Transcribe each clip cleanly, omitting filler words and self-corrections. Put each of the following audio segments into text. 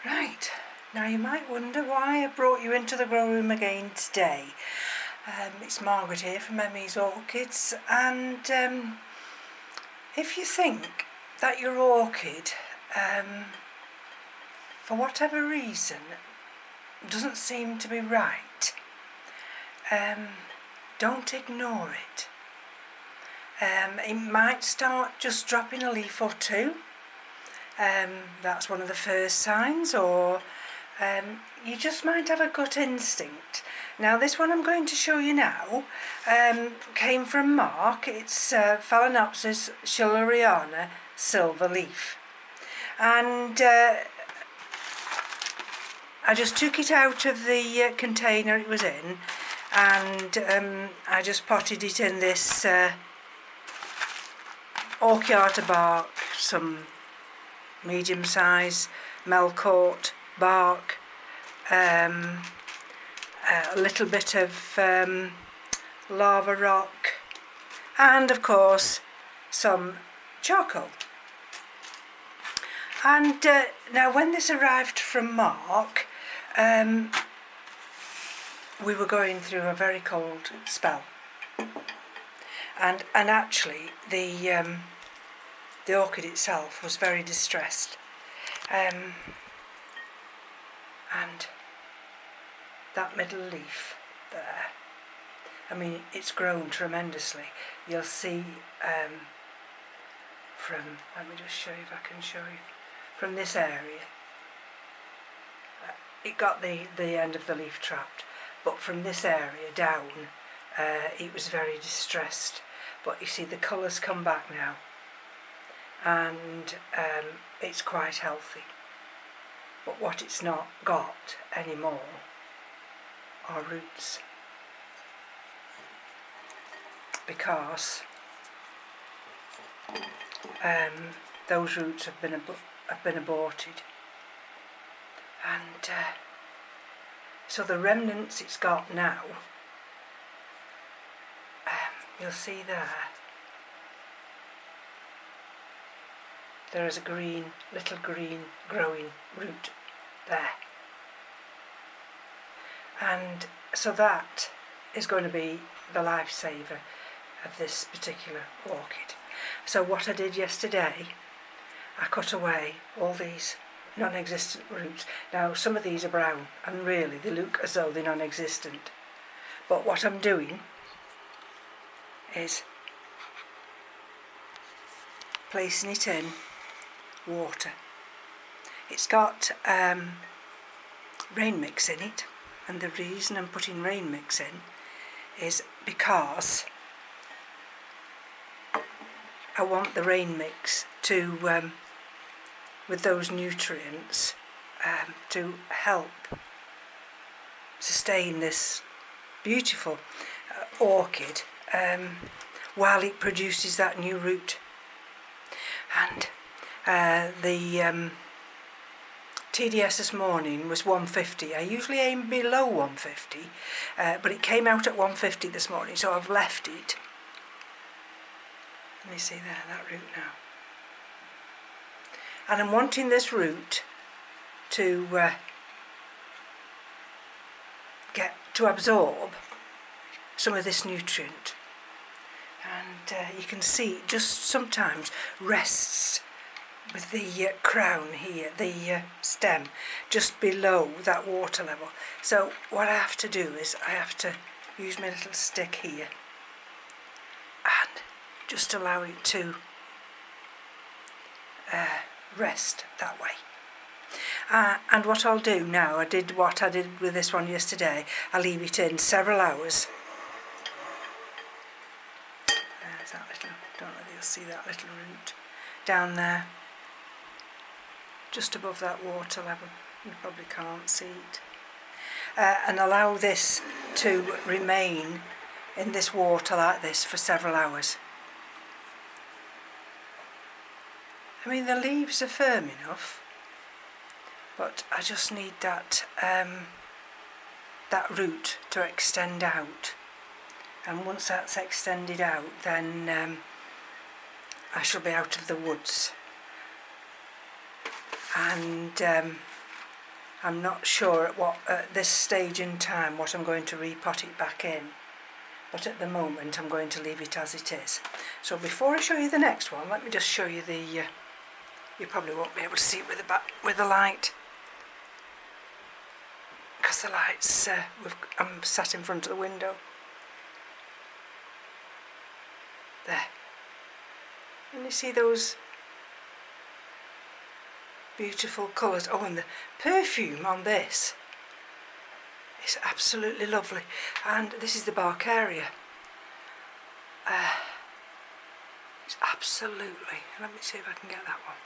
Right, now you might wonder why I brought you into the grow room again today. It's Margaret here from Emmy's Orchids, and if you think that your orchid, for whatever reason, doesn't seem to be right, don't ignore it. It might start just dropping a leaf or two. That's one of the first signs, or you just might have a gut instinct. Now this one I'm going to show you now came from Mark. It's Phalaenopsis schilleriana silver leaf, and I just took it out of the container it was in, and I just potted it in this orchid bark, some medium size melcourt bark, a little bit of lava rock, and of course some charcoal. And now when this arrived from Mark, we were going through a very cold spell, and actually the orchid itself was very distressed, and that middle leaf there, I mean, it's grown tremendously. You'll see from, let me just show you if I can show you, from this area, it got the end of the leaf trapped, but from this area down it was very distressed. But you see the colours come back now, and it's quite healthy. But what it's not got anymore are roots, because those roots have been aborted, and so the remnants it's got now, you'll see there is a little green growing root there, and so that is going to be the lifesaver of this particular orchid. So what I did yesterday, I cut away all these non-existent roots. Now some of these are brown, and really they look as though they're non-existent, but what I'm doing is placing it in water. It's got rain mix in it, and the reason I'm putting rain mix in is because I want the rain mix to, with those nutrients, to help sustain this beautiful orchid while it produces that new root. And the TDS this morning was 150. I usually aim below 150, but it came out at 150 this morning, so I've left it. Let me see there, that root now. And I'm wanting this root to get to absorb some of this nutrient, and you can see it just sometimes rests with the crown here, the stem, just below that water level. So what I have to do is I have to use my little stick here and just allow it to rest that way. And what I'll do now, I did what I did with this one yesterday, I'll leave it in several hours. There's that little, don't know if you'll see that little root down there, just above that water level. You probably can't see it. And allow this to remain in this water like this for several hours. I mean, the leaves are firm enough, but I just need that that root to extend out, and once that's extended out, then I shall be out of the woods. And I'm not sure at this stage in time what I'm going to repot it back in, but at the moment I'm going to leave it as it is. So before I show you the next one, let me just show you the, you probably won't be able to see it with the light, because the light's, I'm sat in front of the window. There. And you see those beautiful colours. Oh, and the perfume on this is absolutely lovely. And this is the bark area. It's absolutely, let me see if I can get that one.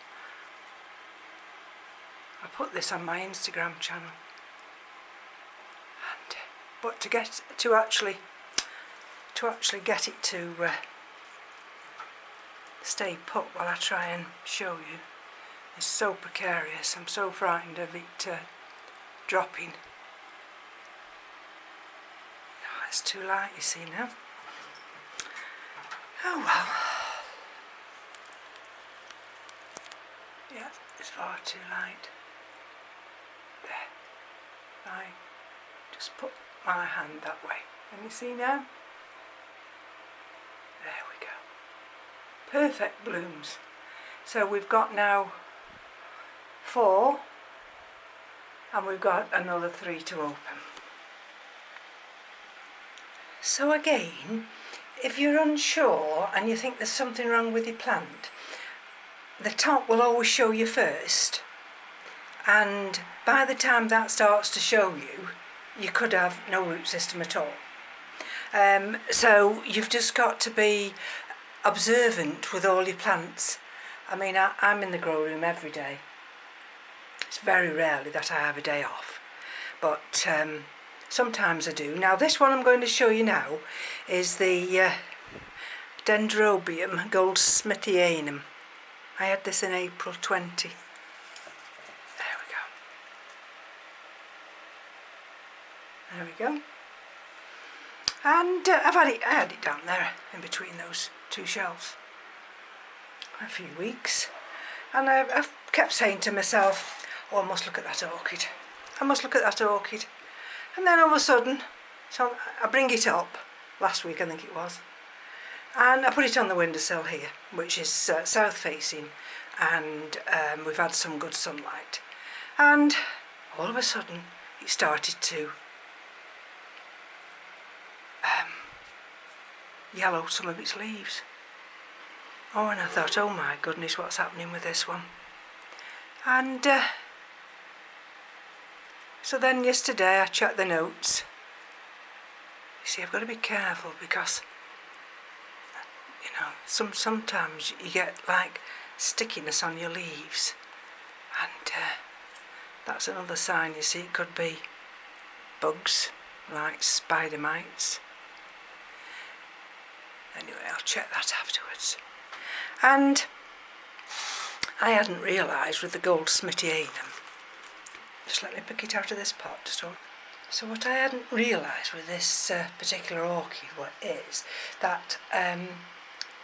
I put this on my Instagram channel. And, but to actually get it to stay put while I try and show you, it's so precarious. I'm so frightened of it dropping. No, it's too light, you see now. Oh well. Yeah, it's far too light. There. I just put my hand that way. Can you see now? There we go. Perfect blooms. So we've got now 4, and we've got another 3 to open. So again, if you're unsure and you think there's something wrong with your plant, the top will always show you first, and by the time that starts to show you, you could have no root system at all. So you've just got to be observant with all your plants. I mean, I'm in the grow room every day. It's very rarely that I have a day off, but sometimes I do. Now this one I'm going to show you now is the Dendrobium Goldsmithianum. I had this in April 20. There we go. And I had it down there in between those 2 shelves a few weeks, and I've kept saying to myself, oh, I must look at that orchid, I must look at that orchid. And then all of a sudden, so I bring it up last week, I think it was, and I put it on the windowsill here, which is south facing, and we've had some good sunlight, and all of a sudden it started to yellow some of its leaves. Oh, and I thought, oh my goodness, what's happening with this one? And so then yesterday I checked the notes. You see, I've got to be careful because, you know, sometimes you get like stickiness on your leaves, and that's another sign. You see, it could be bugs like spider mites. Anyway, I'll check that afterwards. And I hadn't realised with the Goldsmithianum, just let me pick it out of this pot. So what I hadn't realised with this particular orchid is that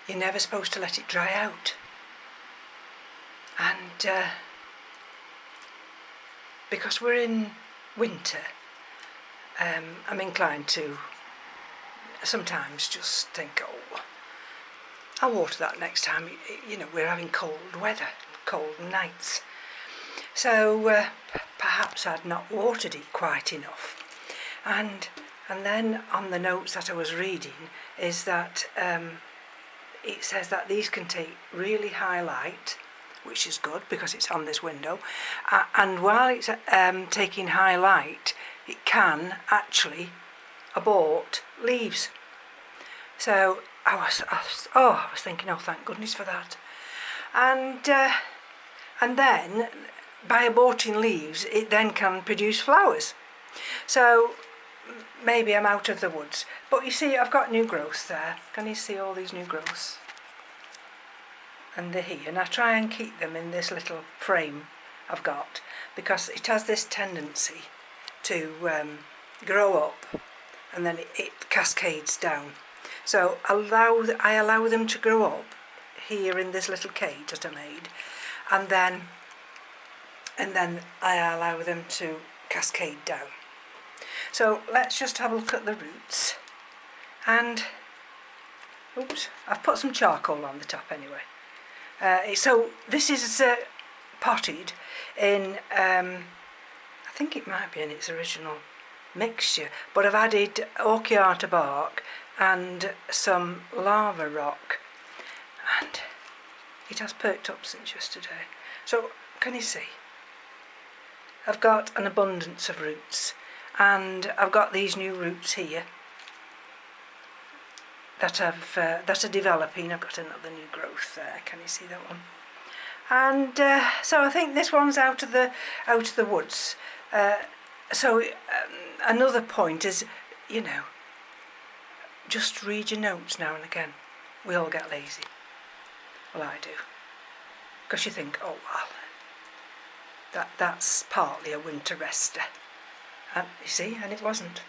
you're never supposed to let it dry out. And because we're in winter, I'm inclined to sometimes just think, oh, I'll water that next time. You know, we're having cold weather, cold nights. So perhaps I'd not watered it quite enough. And then on the notes that I was reading is that it says that these can take really high light, which is good because it's on this window. And while it's taking high light, it can actually abort leaves. So I was thinking, oh, thank goodness for that. And then by aborting leaves, it then can produce flowers. So maybe I'm out of the woods. But you see, I've got new growths there. Can you see all these new growths? And they're here. And I try and keep them in this little frame I've got, because it has this tendency to grow up, and then it cascades down. So I allow them to grow up here in this little cage that I made, and then and then I allow them to cascade down. So let's just have a look at the roots, and oops, I've put some charcoal on the top anyway. So this is potted in, I think it might be in its original mixture, but I've added orchiata bark and some lava rock, and it has perked up since yesterday. So can you see? I've got an abundance of roots, and I've got these new roots here that are developing. I've got another new growth there. Can you see that one? And so I think this one's out of the woods. Another point is, you know, just read your notes now and again. We all get lazy. Well, I do, because you think, oh well, that's partly a winter rester, and you see, and it wasn't.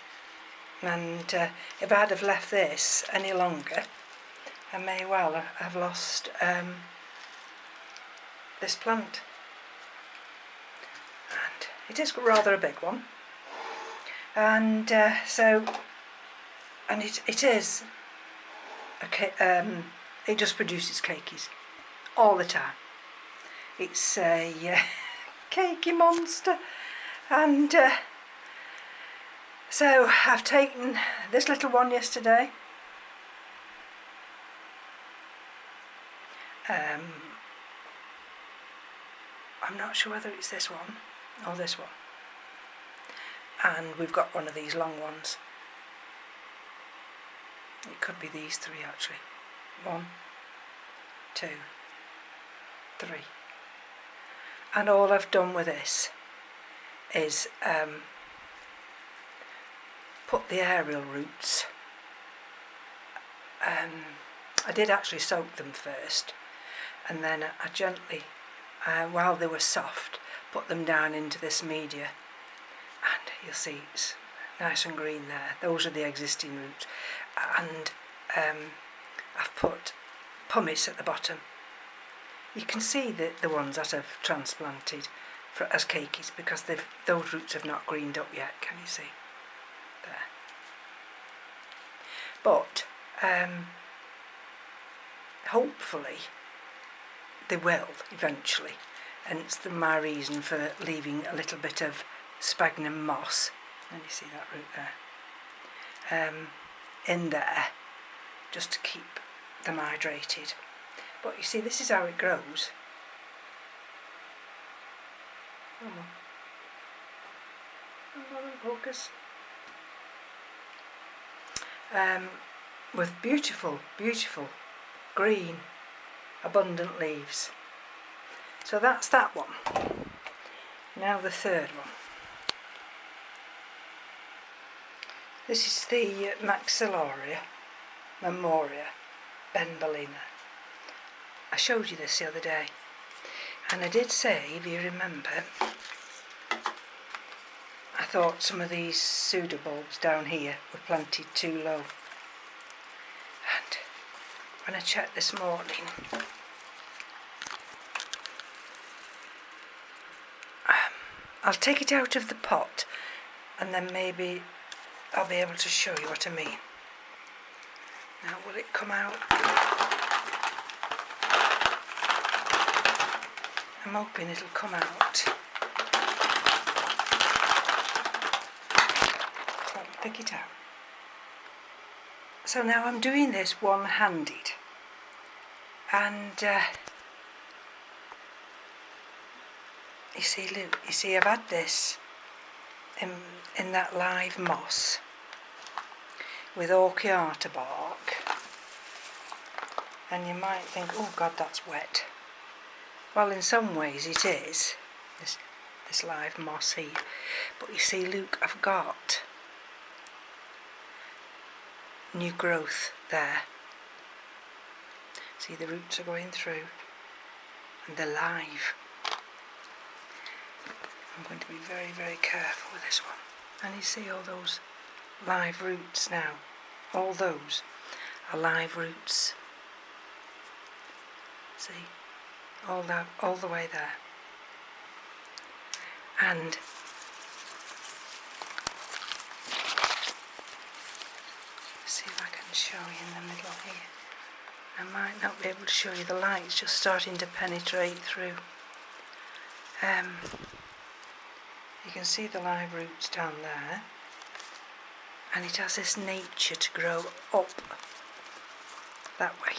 And if I'd have left this any longer, I may well have lost this plant. And it is rather a big one, and it is it just produces cakeys all the time. It's a cakey monster, and so I've taken this little one yesterday. I'm not sure whether it's this one or this one, and we've got one of these long ones. It could be these three actually. 1, 2, 3. And all I've done with this is put the aerial roots. I did actually soak them first, and then I gently, while they were soft, put them down into this media, and you'll see it's nice and green there. Those are the existing roots, and I've put pumice at the bottom. You can see the ones that I've transplanted as cakeys, because those roots have not greened up yet. Can you see? There. But hopefully they will eventually, and it's my reason for leaving a little bit of sphagnum moss, and you see that root there, in there, just to keep them hydrated. But you see, this is how it grows. Come on, focus. With beautiful, beautiful green, abundant leaves. So that's that one. Now the third one. This is the Maxillaria Memoria Benbalina. I showed you this the other day, and I did say, if you remember, I thought some of these pseudobulbs down here were planted too low. And when I checked this morning, I'll take it out of the pot, and then maybe I'll be able to show you what I mean. Now, will it come out? I'm hoping it'll come out. Let me pick it out. So now I'm doing this one-handed, and you see I've had this in that live moss with orchiata bark, and you might think, oh God, that's wet. Well, in some ways it is, this live moss here. But you see, look, I've got new growth there. See, the roots are going through, and they're live. I'm going to be very, very careful with this one. And you see all those live roots now. All those are live roots. See? All the way there. And see if I can show you in the middle here. I might not be able to show you, the light's just starting to penetrate through. You can see the live roots down there, and it has this nature to grow up that way.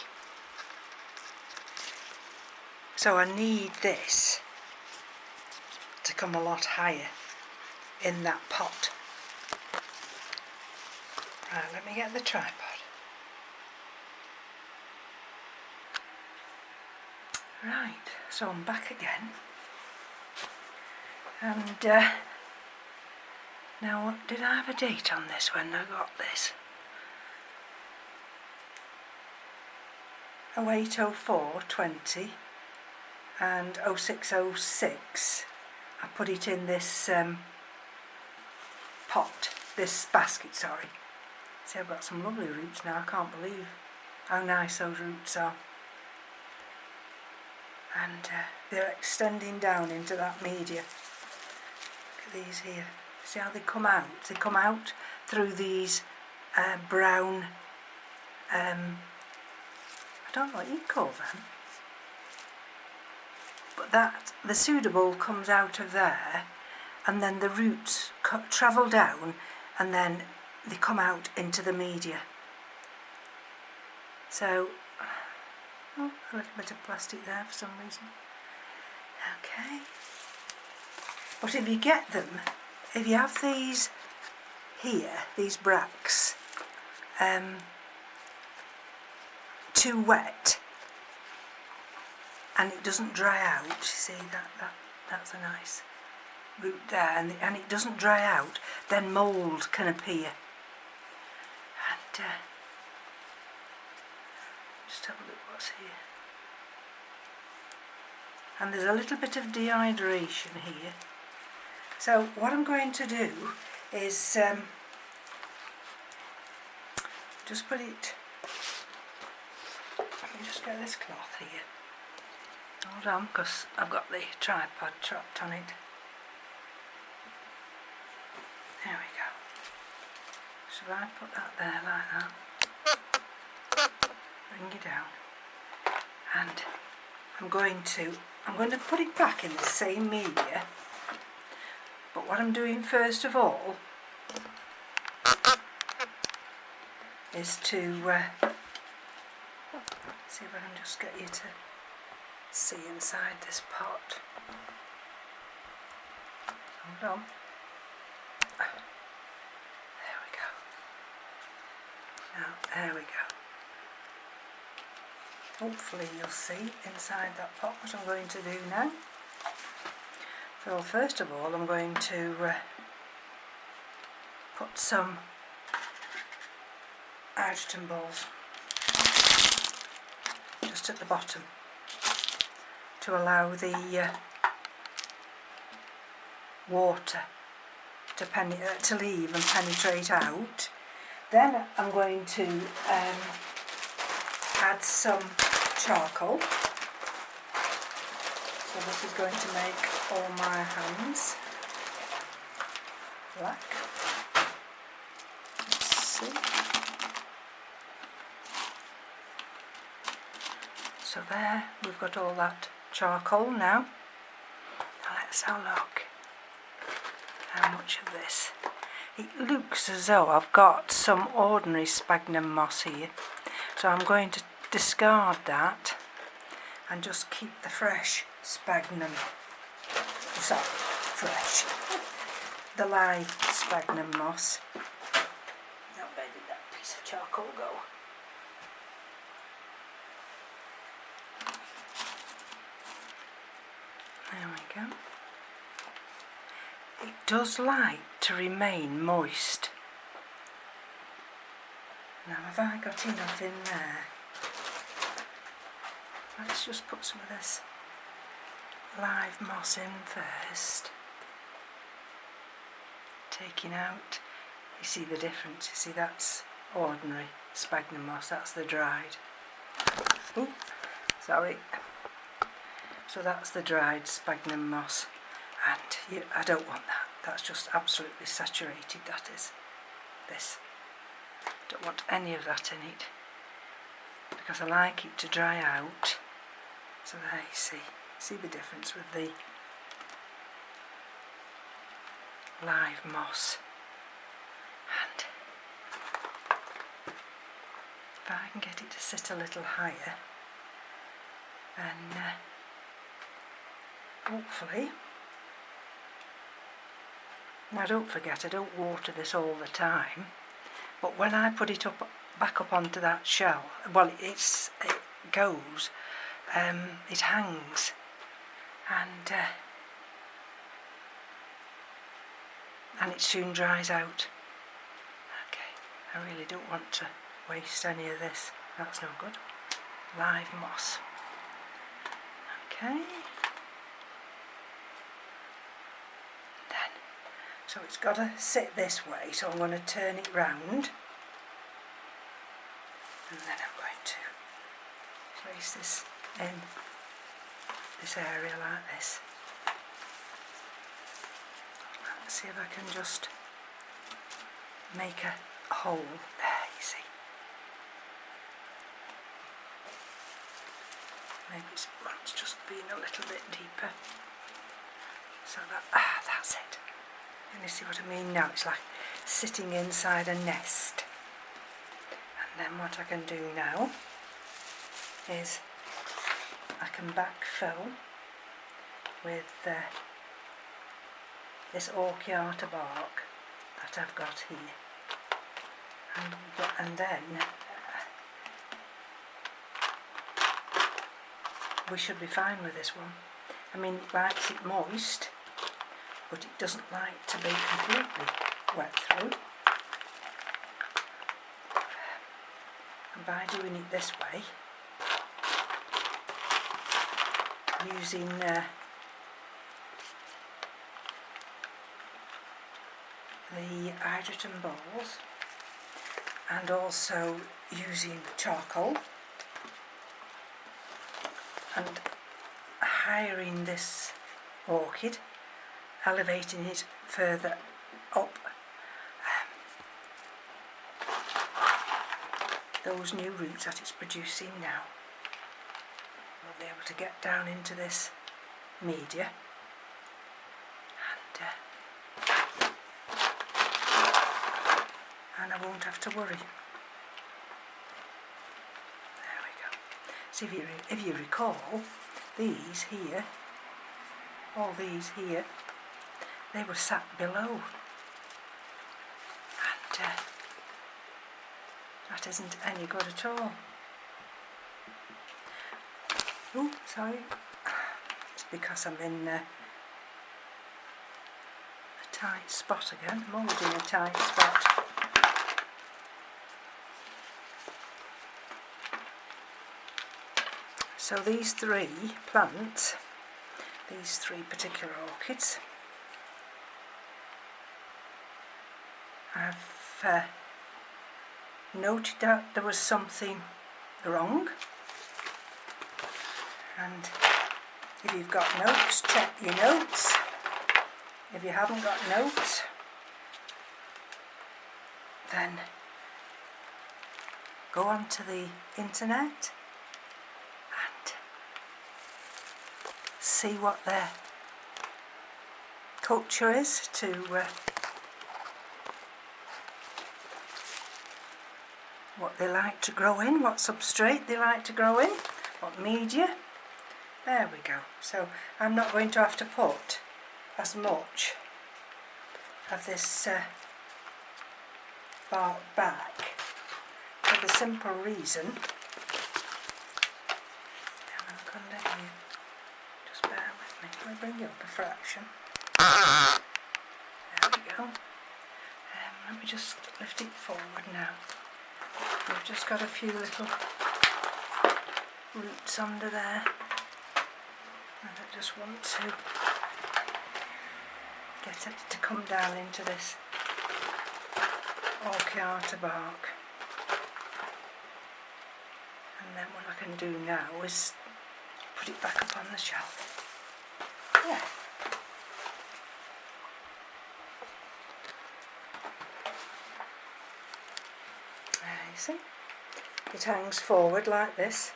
So I need this to come a lot higher in that pot. Right, let me get the tripod. Right, so I'm back again. And now, what did I have a date on this when I got this? 08/04/20 and 06/06 I put it in this pot, this basket, sorry. See, I've got some lovely roots now. I can't believe how nice those roots are. And they're extending down into that media. Look at these here. See how they come out? They come out through these brown, I don't know what you call them, but that, the pseudobulb comes out of there, and then the roots travel down, and then they come out into the media. So, oh, a little bit of plastic there for some reason. Okay. But if you get them, if you have these here, these bracts, too wet, and it doesn't dry out, you see that's a nice root there, and it doesn't dry out, then mould can appear. And just have a look what's here. And there's a little bit of dehydration here. So what I'm going to do is just put it, let me just get this cloth here. Hold on, because I've got the tripod trapped on it. There we go. So I put that there like that. Bring it down. And I'm going to put it back in the same media. But what I'm doing first of all is to see if I can just get you to see inside this pot. Hold on. There we go. Now, there we go. Hopefully you'll see inside that pot what I'm going to do now. So first of all I'm going to put some hydrogen balls just at the bottom to allow the water to leave and penetrate out. Then I'm going to add some charcoal. So this is going to make all my hands black. Let's see. So there, we've got all that charcoal now. Now let's have a look how much of this. It looks as though I've got some ordinary sphagnum moss here, so I'm going to discard that and just keep the fresh sphagnum, sorry, fresh, the live sphagnum moss. Now where did that piece of charcoal go? There we go. It does like to remain moist. Now have I got enough in there? Let's just put some of this live moss in first. Taking out, you see the difference, you see that's ordinary sphagnum moss, that's the dried. Ooh, sorry. So that's the dried sphagnum moss. and I don't want that. That's just absolutely saturated, that is. This. Don't want any of that in it, because I like it to dry out. So there you see the difference with the live moss. And if I can get it to sit a little higher, then hopefully. Now don't forget, I don't water this all the time, but when I put it back up onto that shell, well, it goes, it hangs, and it soon dries out. Okay, I really don't want to waste any of this. That's no good. Live moss. Okay. So it's got to sit this way, so I'm going to turn it round, and then I'm going to place this in this area like this. Let's see if I can just make a hole there, you see. Maybe it's just been a little bit deeper. So that's it. And you see what I mean now? It's like sitting inside a nest. And then what I can do now is I can backfill with this orchid bark that I've got here. And then we should be fine with this one. I mean, it likes it moist, but it doesn't like to be completely wet through. And by doing it this way, using the hydrogen balls, and also using charcoal, and hiring this orchid, elevating it further up, those new roots that it's producing now will be able to get down into this media, and I won't have to worry. There we go. So if you recall, these here, all these here, they were sat below, and that isn't any good at all. Oh, sorry, it's because I'm in a tight spot again. I'm always in a tight spot. So these three plants, these three particular orchids, I've noted that there was something wrong, and if you've got notes, check your notes. If you haven't got notes, then go onto the internet and see what their culture is to what they like to grow in, what substrate they like to grow in, what media. There we go. So I'm not going to have to put as much of this bark back, for the simple reason, just bear with me, I'll bring you up a fraction. There we go. Let me just lift it forward now. We've just got a few little roots under there, and I just want to get it to come down into this orchid bark. And then what I can do now is put it back up on the shelf. Yeah. see? It hangs forward like this.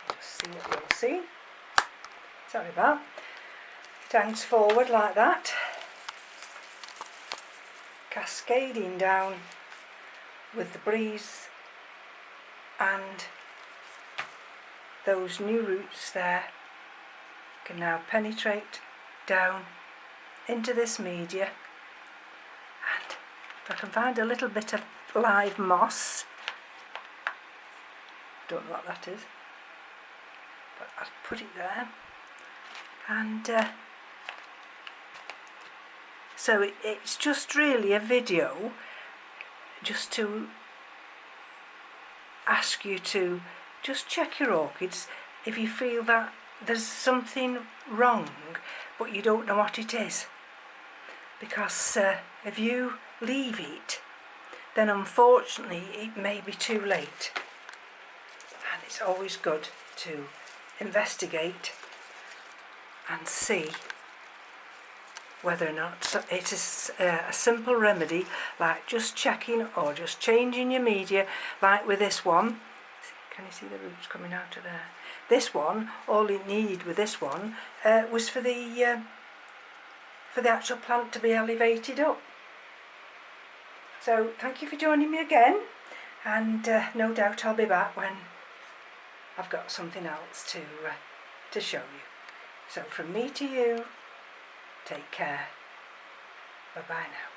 Just see what you'll see. Sorry about that. It hangs forward like that, cascading down with the breeze, and those new roots there can now penetrate down into this media. And if I can find a little bit of live moss, don't know what that is, but I'll put it there. And so it's just really a video just to ask you to just check your orchids if you feel that there's something wrong but you don't know what it is, because if you leave it, then unfortunately it may be too late, and it's always good to investigate and see whether or not it is a simple remedy like just checking or just changing your media, like with this one. Can you see the roots coming out of there? This one, all it needed with this one was for the actual plant to be elevated up. So thank you for joining me again, and no doubt I'll be back when I've got something else to show you. So from me to you, take care. Bye bye now.